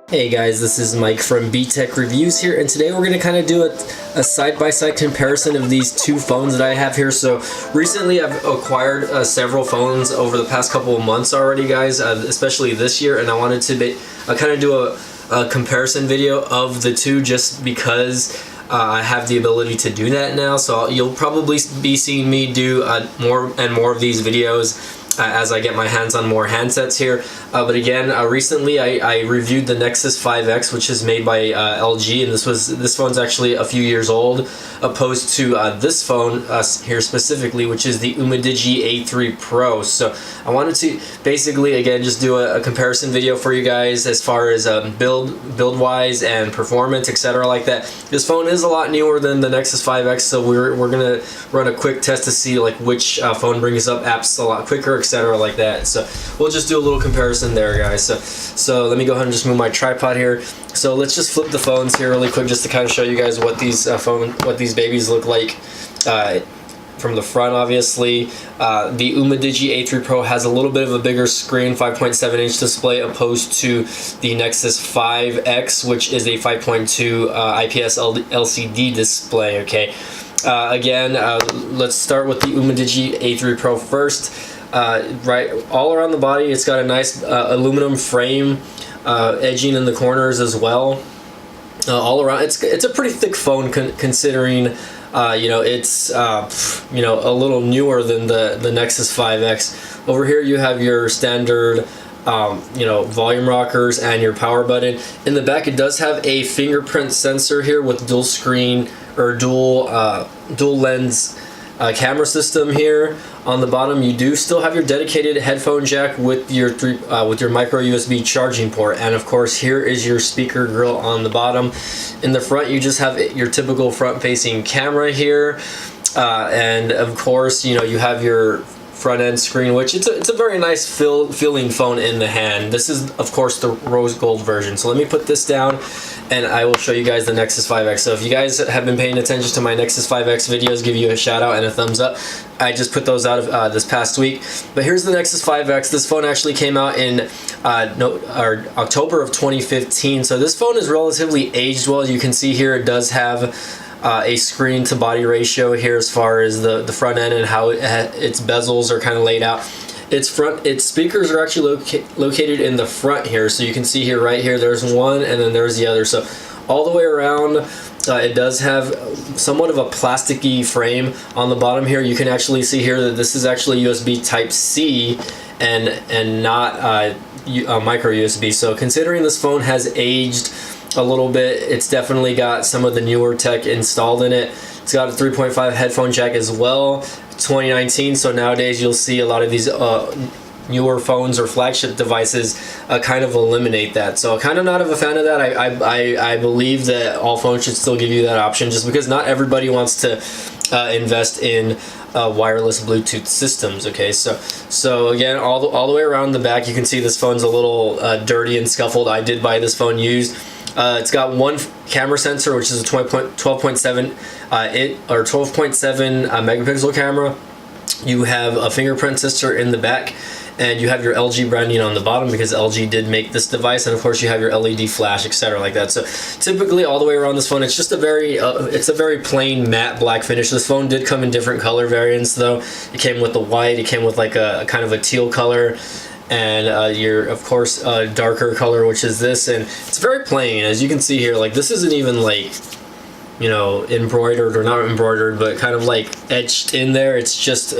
Hey guys, this is Mike from B-Tech Reviews here, and today we're going to kind of do a side-by-side comparison of these two phones that I have here. So recently I've acquired several phones over the past couple of months already, guys, especially this year, and I wanted to kind of do a comparison video of the two just because I have the ability to do that now. So you'll probably be seeing me do more and more of these videos as I get my hands on more handsets here. But again, recently I reviewed the Nexus 5X, which is made by LG, and this phone's actually a few years old, opposed to this phone here specifically, which is the UMIDIGI A3 Pro. So I wanted to basically, again, just do a comparison video for you guys as far as build wise and performance, etc. like that. This phone is a lot newer than the Nexus 5X, so we're gonna run a quick test to see like which phone brings up apps a lot quicker, etc. like that. So we'll just do a little comparison there, guys. So let me go ahead and just move my tripod here. So let's just flip the phones here really quick just to kind of show you guys what these babies look like from the front. Obviously, the UMIDIGI A3 Pro has a little bit of a bigger screen, 5.7-inch display, opposed to the Nexus 5X, which is a 5.2 IPS LCD display. Okay. Again, let's start with the UMIDIGI A3 Pro first. Right, all around the body, it's got a nice aluminum frame, edging in the corners as well. All around, it's a pretty thick phone considering, you know, it's you know, a little newer than the Nexus 5X. Over here, you have your standard you know, volume rockers and your power button. In the back, it does have a fingerprint sensor here with dual screen or dual lens camera system here. On the bottom, you do still have your dedicated headphone jack with your micro USB charging port, and of course here is your speaker grill on the bottom. In the front, you just have your typical front-facing camera here, and of course, you know, you have your front end screen, which it's a very nice feeling phone in the hand. This is of course the rose gold version. So let me put this down and I will show you guys the Nexus 5X. So if you guys have been paying attention to my Nexus 5X videos, give you a shout out and a thumbs up. I just put those out of this past week. But here's the Nexus 5X. This phone actually came out in October of 2015. So this phone is relatively aged well. You can see here it does have a screen to body ratio here as far as the front end and how its bezels are kind of laid out. Its speakers are actually located in the front here, so you can see here, right here, there's one and then there's the other. So all the way around, it does have somewhat of a plasticky frame. On the bottom here, you can actually see here that this is actually USB Type-C and not micro USB. So considering this phone has aged a little bit, it's definitely got some of the newer tech installed in it. It's got a 3.5 headphone jack as well. 2019, so nowadays you'll see a lot of these newer phones or flagship devices kind of eliminate that. So kind of not of a fan of that. I believe that all phones should still give you that option, just because not everybody wants to invest in wireless Bluetooth systems. Okay, so again, all the way around the back, you can see this phone's a little dirty and scuffled. I did buy this phone used. It's got one camera sensor, which is a 12.7 megapixel camera. You have a fingerprint sensor in the back, and you have your LG branding on the bottom because LG did make this device, and of course you have your LED flash, etc. like that. So typically all the way around this phone, it's just a very plain matte black finish. This phone did come in different color variants though. It came with the white, it came with like a kind of a teal color, and your of course darker color, which is this, and it's very plain. As you can see here, like this isn't even like, you know, embroidered or not embroidered, but kind of like etched in there. It's just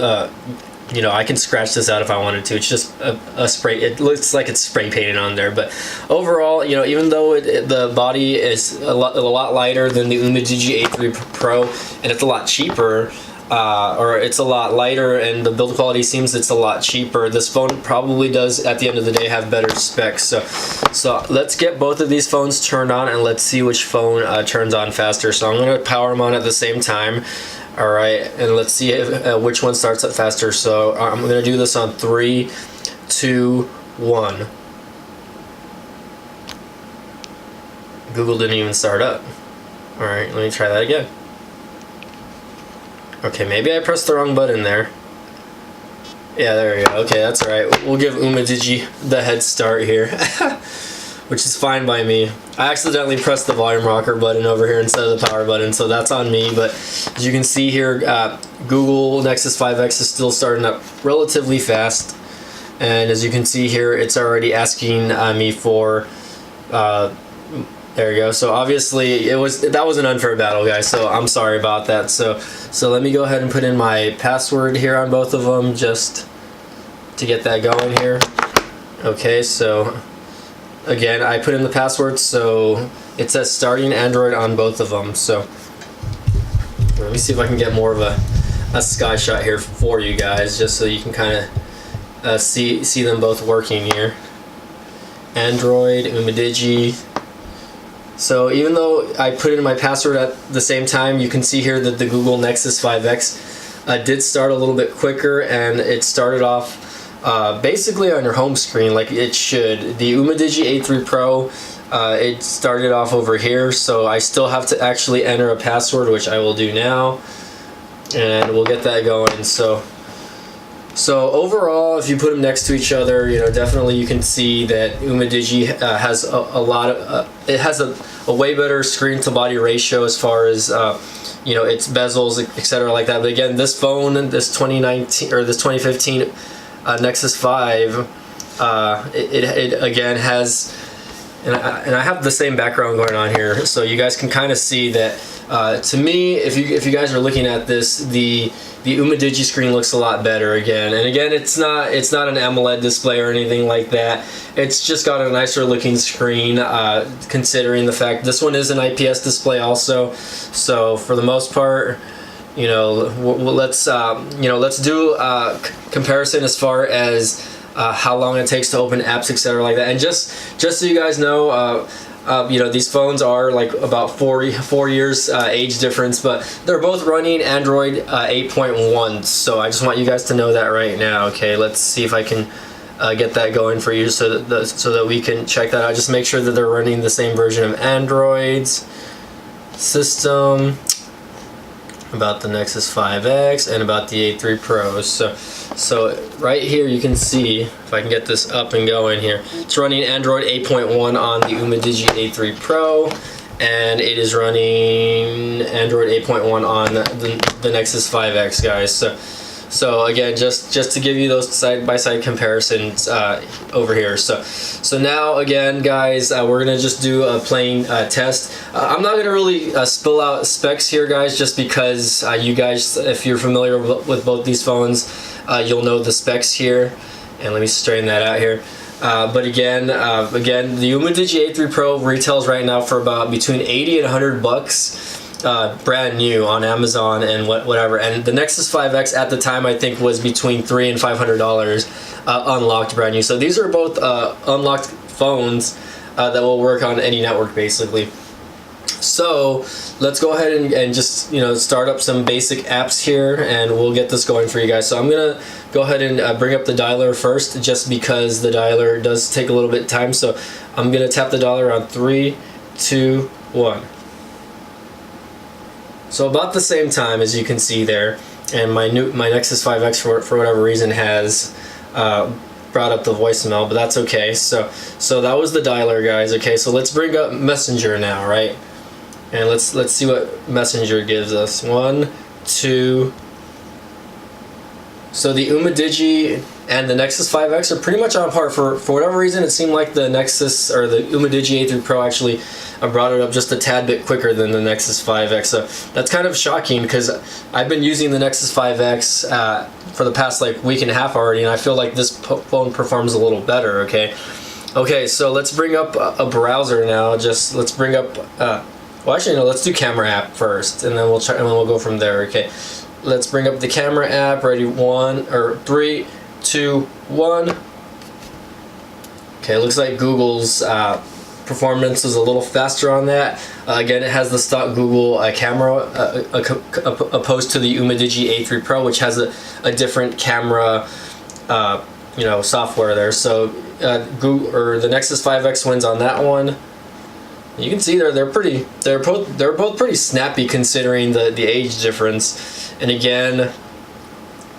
you know, I can scratch this out if I wanted to. It's just a spray. It looks like it's spray painted on there, but overall, you know, even though the body is a lot lighter than the UMIDIGI A3 Pro, and it's a lot cheaper, or it's a lot lighter, and the build quality seems it's a lot cheaper, this phone probably does at the end of the day have better specs. So let's get both of these phones turned on and let's see which phone turns on faster. So I'm going to power them on at the same time. All right, and let's see if, which one starts up faster. So I'm going to do this on 3, 2, 1. Google didn't even start up. All right, let me try that again. Okay, maybe I pressed the wrong button there. Yeah, there we go. Okay, that's all right. We'll give UMIDIGI the head start here. which is fine by me. I accidentally pressed the volume rocker button over here instead of the power button, so that's on me. But as you can see here, Google Nexus 5X is still starting up relatively fast, and as you can see here, it's already asking me for there you go. So obviously that was an unfair battle, guys, so I'm sorry about that. So let me go ahead and put in my password here on both of them just to get that going here. Okay, so again, I put in the password, so it says starting Android on both of them. So let me see if I can get more of a sky shot here for you guys, just so you can kind of see them both working here. Android, UMIDIGI. So even though I put in my password at the same time, you can see here that the Google Nexus 5X did start a little bit quicker, and it started off basically on your home screen like it should. The UMIDIGI A3 Pro, it started off over here, so I still have to actually enter a password, which I will do now, and we'll get that going. So overall, if you put them next to each other, you know, definitely you can see that UMIDIGI has a lot of, it has a way better screen to body ratio as far as, you know, its bezels, etc. like that. But again, this phone, this 2019 or this 2015 Nexus 5, it again has, and I have the same background going on here, so you guys can kind of see that. To me, if you guys are looking at this, the UMIDIGI screen looks a lot better again. And again, it's not an AMOLED display or anything like that. It's just got a nicer looking screen, considering the fact this one is an IPS display also. So for the most part, you know, let's do a comparison as far as how long it takes to open apps, etc. like that. And just so you guys know, you know, these phones are like about 4 years age difference, but they're both running Android 8.1. So I just want you guys to know that right now. Okay, let's see if I can get that going for you so that we can check that out. Just make sure that they're running the same version of Android's system, about the Nexus 5X, and about the A3 Pro. So right here you can see, if I can get this up and going here, it's running Android 8.1 on the UMIDIGI A3 Pro, and it is running Android 8.1 on the Nexus 5X, guys. So again, just to give you those side-by-side comparisons over here. So now again, guys, we're gonna just do a plain test. I'm not gonna really spill out specs here, guys, just because you guys, if you're familiar with both these phones, you'll know the specs here. And let me straighten that out here. But again, the UMIDIGI A3 Pro retails right now for about between 80 and 100 bucks. Brand new on Amazon and whatever, and the Nexus 5X at the time I think was between $300 and $500 unlocked, brand new. So these are both unlocked phones that will work on any network basically. So let's go ahead and just, you know, start up some basic apps here, and we'll get this going for you guys. So I'm gonna go ahead and bring up the dialer first, just because the dialer does take a little bit of time. So I'm gonna tap the dialer on 3, 2, 1. So about the same time, as you can see there, and my Nexus 5X for whatever reason has brought up the voicemail, but that's okay. So that was the dialer, guys. Okay, so let's bring up Messenger now, right? And let's see what Messenger gives us. 1, 2. So the UMIDIGI and the Nexus 5X are pretty much on par. For whatever reason, it seemed like the Nexus or the UMIDIGI A3 Pro actually brought it up just a tad bit quicker than the Nexus 5X. So that's kind of shocking, because I've been using the Nexus 5X for the past like week and a half already, and I feel like this phone performs a little better. Okay, so let's bring up a browser now. Let's bring up well, actually no, let's do camera app first, and then we'll go from there. Okay, let's bring up the camera app. Ready? 3, 2, 1. Okay, looks like Google's performance is a little faster on that. Again, it has the stock Google camera opposed to the UMIDIGI A3 Pro, which has a different camera you know, software there. So Google, or the Nexus 5X wins on that one. You can see they're both pretty snappy considering the age difference. And again,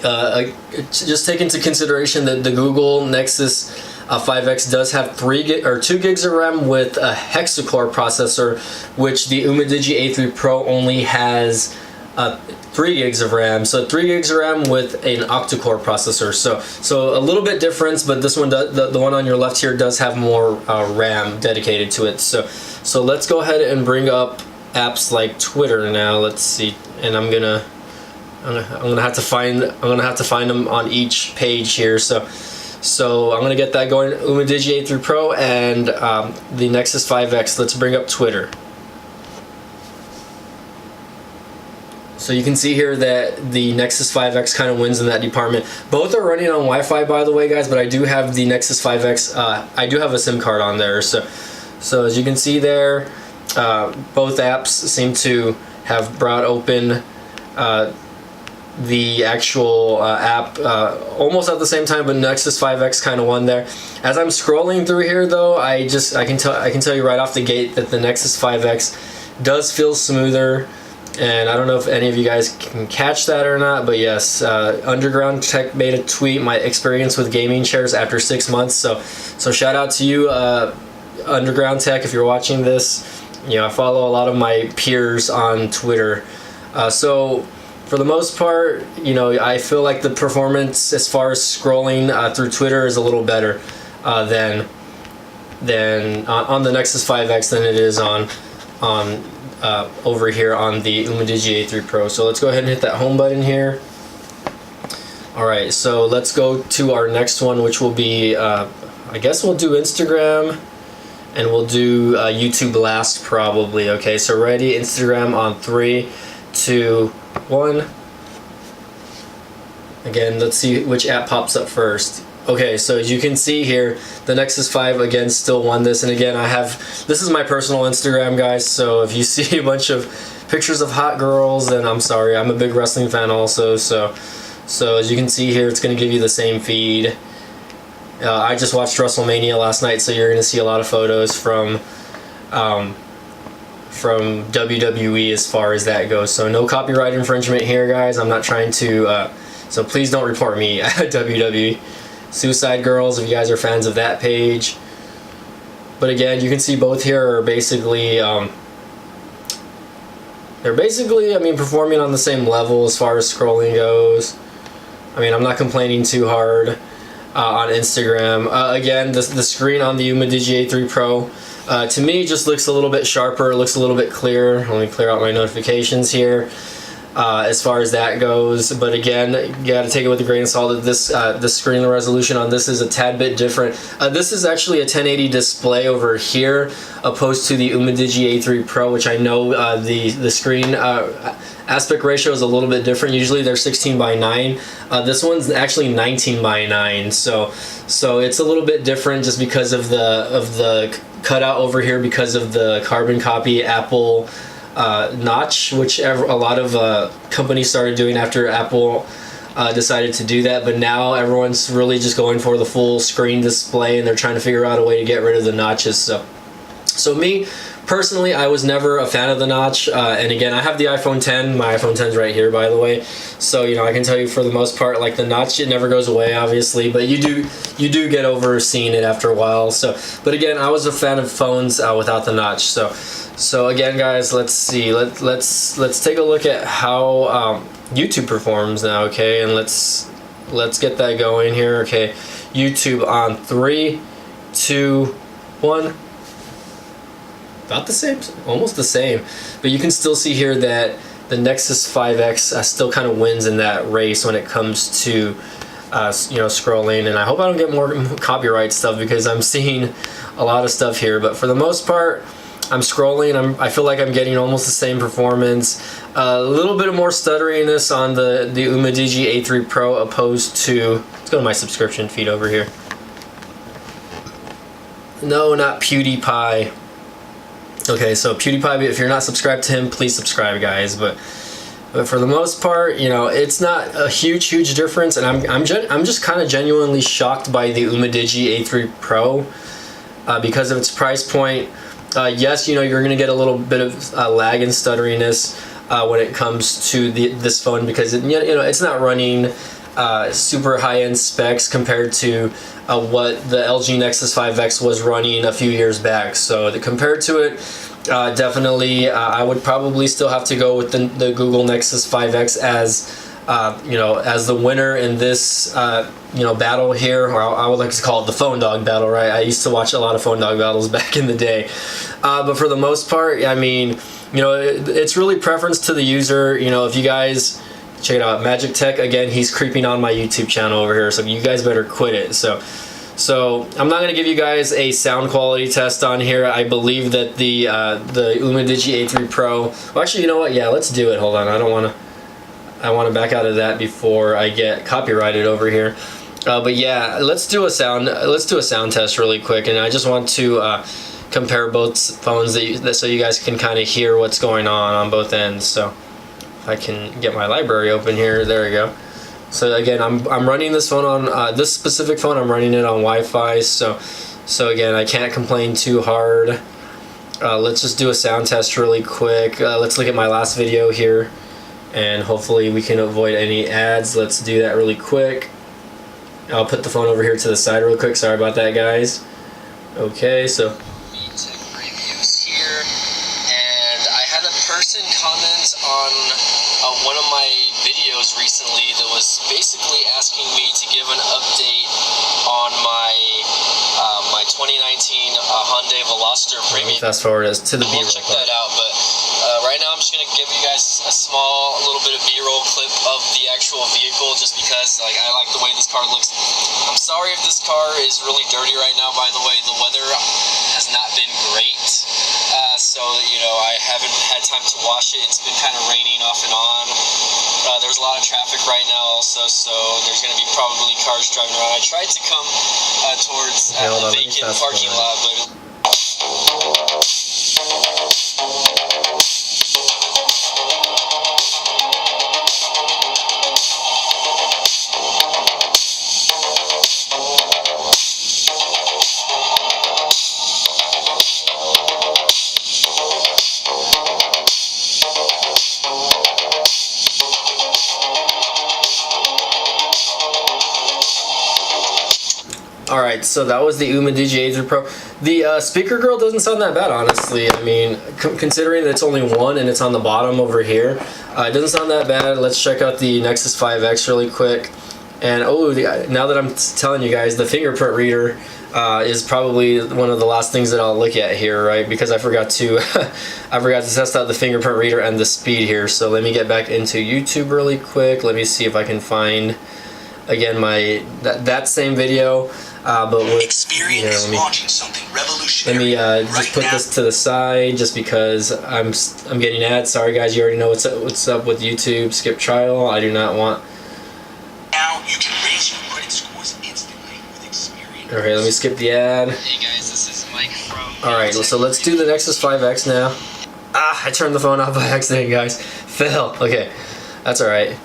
just take into consideration that the Google Nexus 5X does have 2 gigs of RAM with a hexa-core processor, which the UMIDIGI A3 Pro only has 3 gigs of RAM. So 3 gigs of RAM with an octa-core processor. So a little bit difference, but this one does, the one on your left here does have more RAM dedicated to it. So let's go ahead and bring up apps like Twitter now. Let's see, and I'm gonna have to find them on each page here. So I'm gonna get that going. UMIDIGI A3 Pro and the Nexus 5X. Let's bring up Twitter. So you can see here that the Nexus 5X kind of wins in that department. Both are running on Wi-Fi, by the way, guys, but I do have the Nexus 5X. I do have a SIM card on there. So as you can see there, both apps seem to have brought open the actual app almost at the same time, but Nexus 5X kind of won there. As I'm scrolling through here, though, I can tell you right off the gate that the Nexus 5X does feel smoother. And I don't know if any of you guys can catch that or not, but yes, Underground Tech made a tweet, my experience with gaming chairs after 6 months. So shout out to you, Underground Tech, if you're watching this. You know, I follow a lot of my peers on Twitter. So for the most part, you know, I feel like the performance as far as scrolling through Twitter is a little better than on the Nexus 5X than it is on over here on the UMIDIGI A3 Pro. So let's go ahead and hit that home button here. Alright, so let's go to our next one, which will be, I guess we'll do Instagram, and we'll do YouTube last probably. Okay, so ready, Instagram on 3, 2, 1. Again, let's see which app pops up first. Okay, so as you can see here, the Nexus 5 again still won this, and again this is my personal Instagram, guys, so if you see a bunch of pictures of hot girls, then I'm sorry, I'm a big wrestling fan also, so as you can see here, it's going to give you the same feed. I just watched WrestleMania last night, so you're going to see a lot of photos from WWE as far as that goes, so no copyright infringement here, guys. I'm not trying to, so please don't report me at WWE. Suicide Girls, if you guys are fans of that page. But again, you can see both here are basically I mean, performing on the same level as far as scrolling goes. I mean, I'm not complaining too hard on Instagram. Again, the screen on the UMIDIGI A3 Pro to me just looks a little bit sharper, looks a little bit clearer. Let me clear out my notifications here. As far as that goes, but again, you got to take it with a grain of salt that this the screen resolution on this is a tad bit different. This is actually a 1080 display over here, opposed to the UMIDIGI A3 Pro, which I know the screen aspect ratio is a little bit different. Usually they're 16:9. This one's actually 19:9, so it's a little bit different just because of the cutout over here, because of the carbon copy Apple notch, which a lot of companies started doing after Apple decided to do that, but now everyone's really just going for the full screen display, and they're trying to figure out a way to get rid of the notches. So me personally, I was never a fan of the notch, and again, I have the iPhone 10. My iPhone 10's right here, by the way, so you know, I can tell you for the most part, like, the notch, it never goes away, obviously, but you do get over seeing it after a while. But again, I was a fan of phones without the notch. So again, guys, let's see. Let's take a look at how YouTube performs now. Okay, and let's get that going here. Okay, YouTube on 3, 2, 1. About the same, almost the same, but you can still see here that the Nexus 5X still kind of wins in that race when it comes to you know, scrolling. And I hope I don't get more copyright stuff, because I'm seeing a lot of stuff here, but for the most part, I'm scrolling. I feel like I'm getting almost the same performance. A little bit more stutteriness on the UMIDIGI A3 Pro opposed to, let's go to my subscription feed over here. No, not PewDiePie. Okay, so PewDiePie, if you're not subscribed to him, please subscribe, guys. But for the most part, you know, it's not a huge difference, and I'm just kind of genuinely shocked by the UMIDIGI A3 Pro because of its price point. Yes, you know, you're going to get a little bit of lag and stutteriness when it comes to this phone, because you know, it's not running super high-end specs compared to what the LG Nexus 5X was running a few years back. So compared to it, definitely I would probably still have to go with the Google Nexus 5X as as the winner in this battle here, or I would like to call it the phone dog battle, right? I used to watch a lot of phone dog battles back in the day, but for the most part, I mean, it's really preference to the user. If you guys check it out, Magic Tech, again, he's creeping on my YouTube channel over here, so you guys better quit it. So I'm not going to give you guys a sound quality test on here. I believe that the UMIDIGI A3 Pro, well, actually, you know what? Yeah, let's do it. Hold on, I want to back out of that before I get copyrighted over here. But yeah, let's do a sound test really quick, and I just want to compare both phones so you guys can kind of hear what's going on both ends. So I can get my library open here. There we go. So again, I'm running this phone on this specific phone. I'm running it on Wi-Fi. So again, I can't complain too hard. Let's just do a sound test really quick. Let's look at my last video here, and hopefully we can avoid any ads. Let's do that really quick. I'll put the phone over here to the side real quick. Sorry about that, guys. Okay, so reviews here, and I had a person comment on one of my videos recently that was basically asking me to give an update on my 2019 Hande Veloster Premium. Fast forward us to the B-roll. We'll check that out, but right now I'm just gonna give you guys a little bit of B-roll clip of the actual vehicle, just because I like the way this car looks. I'm sorry if this car is really dirty right now. By the way, the weather has not been great, so I haven't had time to wash it. It's been kind of raining off and on. There's a lot of traffic right now also, so there's going to be probably cars driving around. I tried to come towards a vacant parking lot, but Alright, so that was the UMIDIGI A3 Pro. The speaker grill doesn't sound that bad, honestly. I mean, considering that it's only one and it's on the bottom over here, it doesn't sound that bad. Let's check out the Nexus 5X really quick. And now that I'm telling you guys, the fingerprint reader is probably one of the last things that I'll look at here, right? Because I forgot to test out the fingerprint reader and the speed here. So let me get back into YouTube really quick. Let me see if I can find again that same video. But with, launching something revolutionary. let me just put this to the side, just because I'm getting ads. Sorry guys, you already know what's up with YouTube. Skip trial. I do not want. Now you can raise your credit scores instantly with Experian. Okay, let me skip the ad. hey guys, this is Mike from. Alright, so let's do the Nexus 5X now. I turned the phone off by accident, guys. Fail. Okay, that's alright.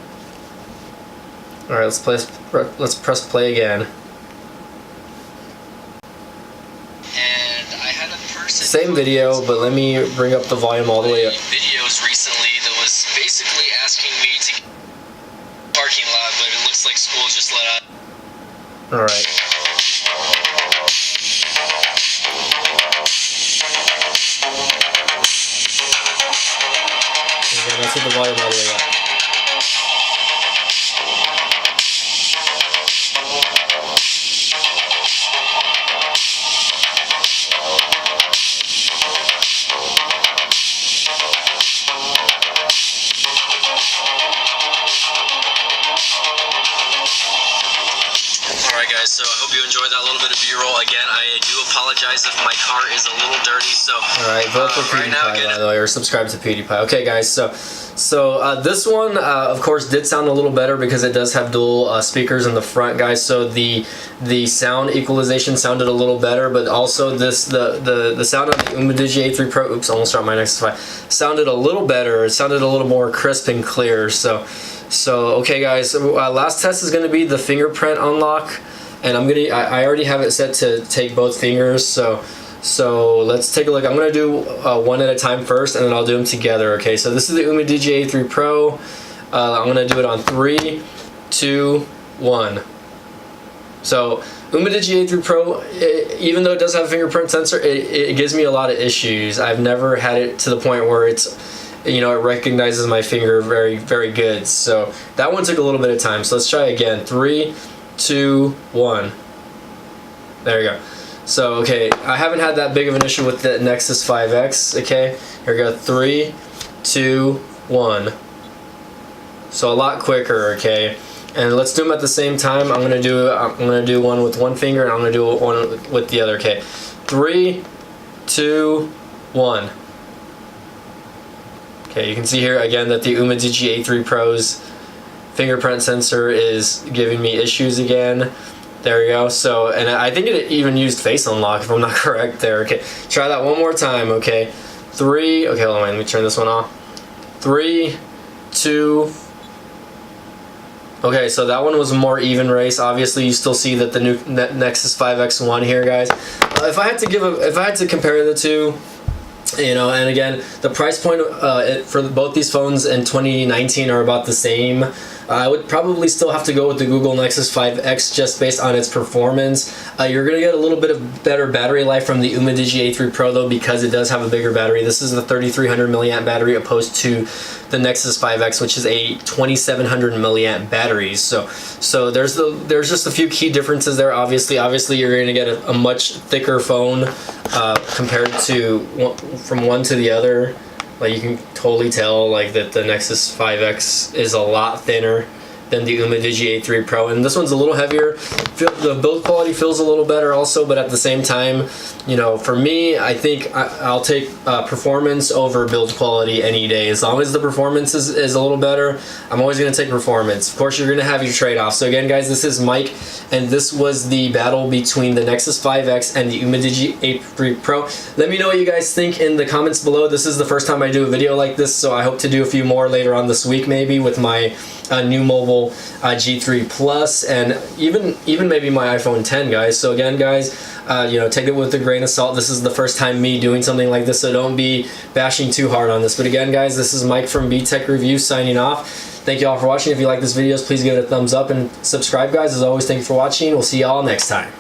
Alright, let's press play again. Same video, but let me bring up the volume all the way up. Videos recently that was basically asking me to parking lot, but it looks like school just let out. Alright. Again, let's hit the volume all the way up. Alright guys, so I hope you enjoyed that little bit of B-roll. Again, I do apologize if my car is a little dirty, so... Alright, vote for PewDiePie, by the way, or subscribe to PewDiePie. Okay guys, so this one, of course, did sound a little better because it does have dual speakers in the front, guys, so the sound equalization sounded a little better, but also the sound of the UMIDIGI A3 Pro, oops, almost dropped my Nexus 5, sounded a little better. It sounded a little more crisp and clear, so okay guys, last test is going to be the fingerprint unlock, and I already have it set to take both fingers, so let's take a look. I'm going to do one at a time first, and then I'll do them together, okay? So this is the UMIDIGI A3 Pro. I'm going to do it on 3, 2, 1. So UMIDIGI A3 Pro, even though it does have a fingerprint sensor, it gives me a lot of issues. I've never had it to the point where it's, you know, it recognizes my finger very, very good. So that one took a little bit of time. So let's try again. 3, 2, 1. There you go. So, okay, I haven't had that big of an issue with the Nexus 5X. Okay, here we go. 3, 2, 1. So a lot quicker. Okay. And let's do them at the same time. I'm gonna do one with one finger, and I'm gonna do one with the other. Okay, 3, 2, 1. Okay, you can see here again that the UMIDIGI A3 Pro's fingerprint sensor is giving me issues again. There we go. So, and I think it even used face unlock if I'm not correct there. Okay, try that one more time. Okay, 3. Okay, hold on, let me turn this one off. 3, 2. Okay, so that one was a more even race. Obviously, you still see that the new Nexus 5X won here, guys. If I had to compare the two, you know, and again, the price point for both these phones in 2019 are about the same. I would probably still have to go with the Google Nexus 5X just based on its performance. You're going to get a little bit of better battery life from the UMIDIGI A3 Pro though, because it does have a bigger battery. This is the 3300 milliamp battery opposed to the Nexus 5X, which is a 2700 milliamp battery. So there's just a few key differences there. Obviously you're going to get a much thicker phone compared to from one to the other. Like, you can totally tell like that the Nexus 5X is a lot thinner than the UMIDIGI A3 Pro, and this one's a little heavier. The build quality feels a little better also, but at the same time, you know, for me, I think I'll take performance over build quality any day. As long as the performance is a little better, I'm always going to take performance. Of course, you're going to have your trade-off. So again, guys, this is Mike, and this was the battle between the Nexus 5X and the UMIDIGI A3 Pro. Let me know what you guys think in the comments below. This is the first time I do a video like this, so I hope to do a few more later on this week, maybe with my new mobile G3 Plus, and even maybe my iPhone 10, guys. So again, guys, you know, take it with a grain of salt. This is the first time me doing something like this, so don't be bashing too hard on this. But again, guys, this is Mike from B-Tech Reviews signing off. Thank you all for watching. If you like this video, please give it a thumbs up and subscribe, guys. As always, thank you for watching. We'll see you all next time.